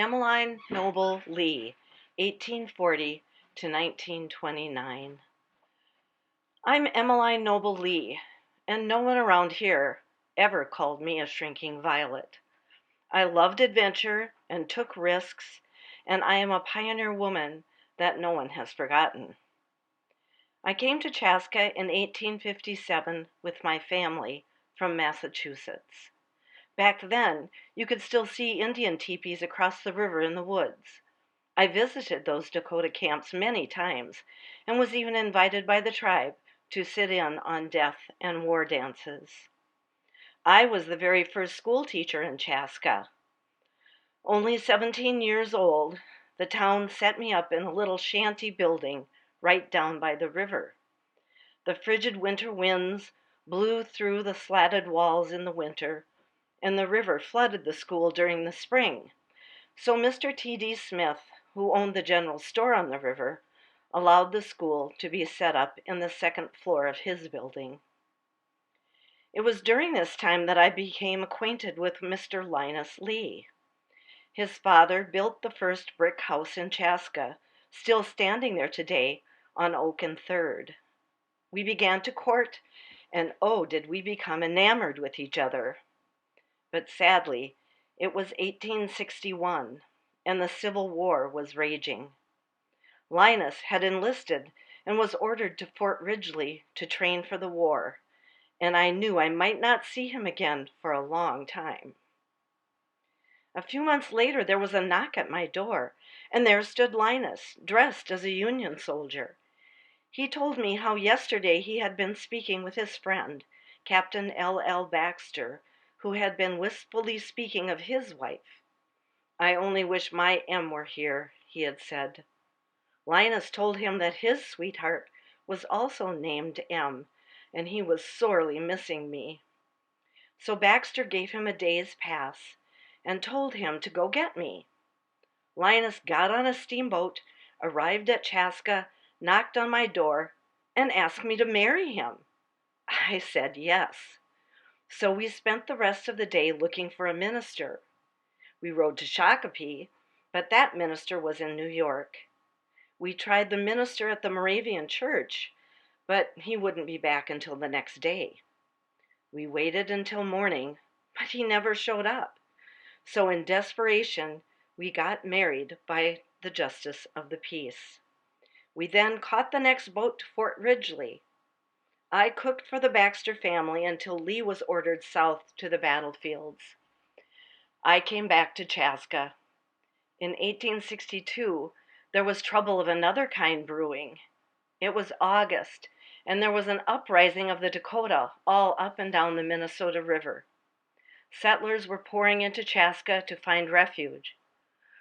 Emeline Noble Lee, 1840 to 1929. I'm Emeline Noble Lee, and no one around here ever called me a shrinking violet. I loved adventure and took risks, and I am a pioneer woman that no one has forgotten. I came to Chaska in 1857 with my family from Massachusetts. Back then, you could still see Indian teepees across the river in the woods. I visited those Dakota camps many times and was even invited by the tribe to sit in on death and war dances. I was the very first school teacher in Chaska. Only 17 years old, the town set me up in a little shanty building right down by the river. The frigid winter winds blew through the slatted walls in the winter, and the river flooded the school during the spring. So Mr. T.D. Smith, who owned the general store on the river, allowed the school to be set up in the second floor of his building. It was during this time that I became acquainted with Mr. Linus Lee. His father built the first brick house in Chaska, still standing there today on Oak and Third. We began to court, and oh, did we become enamored with each other. But sadly, it was 1861, and the Civil War was raging. Linus had enlisted and was ordered to Fort Ridgely to train for the war, and I knew I might not see him again for a long time. A few months later, there was a knock at my door, and there stood Linus, dressed as a Union soldier. He told me how yesterday he had been speaking with his friend, Captain L. Baxter, who had been wistfully speaking of his wife. "I only wish my M were here," he had said. Linus told him that his sweetheart was also named M, and he was sorely missing me. So Baxter gave him a day's pass and told him to go get me. Linus got on a steamboat, arrived at Chaska, knocked on my door, and asked me to marry him. I said yes. So we spent the rest of the day looking for a minister. We rode to Shakopee, but that minister was in New York. We tried the minister at the Moravian church, but he wouldn't be back until the next day. We waited until morning, but he never showed up. So in desperation, we got married by the Justice of the Peace. We then caught the next boat to Fort Ridgely. I cooked for the Baxter family until Lee was ordered south to the battlefields. I came back to Chaska. In 1862, there was trouble of another kind brewing. It was August, and there was an uprising of the Dakota all up and down the Minnesota River. Settlers were pouring into Chaska to find refuge.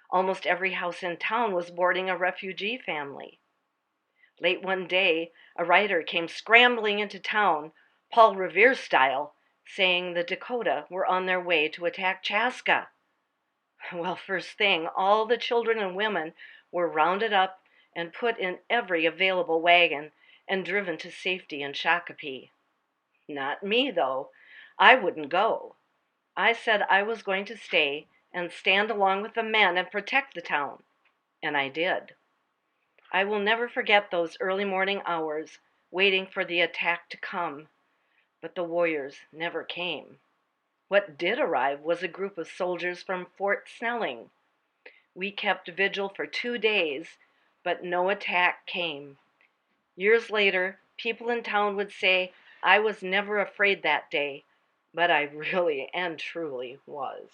Almost every house in town was boarding a refugee family. Late one day, a rider came scrambling into town, Paul Revere style, saying the Dakota were on their way to attack Chaska. Well, first thing, all the children and women were rounded up and put in every available wagon and driven to safety in Shakopee. Not me, though. I wouldn't go. I said I was going to stay and stand along with the men and protect the town, and I did. I will never forget those early morning hours waiting for the attack to come, but the warriors never came. What did arrive was a group of soldiers from Fort Snelling. We kept vigil for 2 days, but no attack came. Years later, people in town would say I was never afraid that day, but I really and truly was.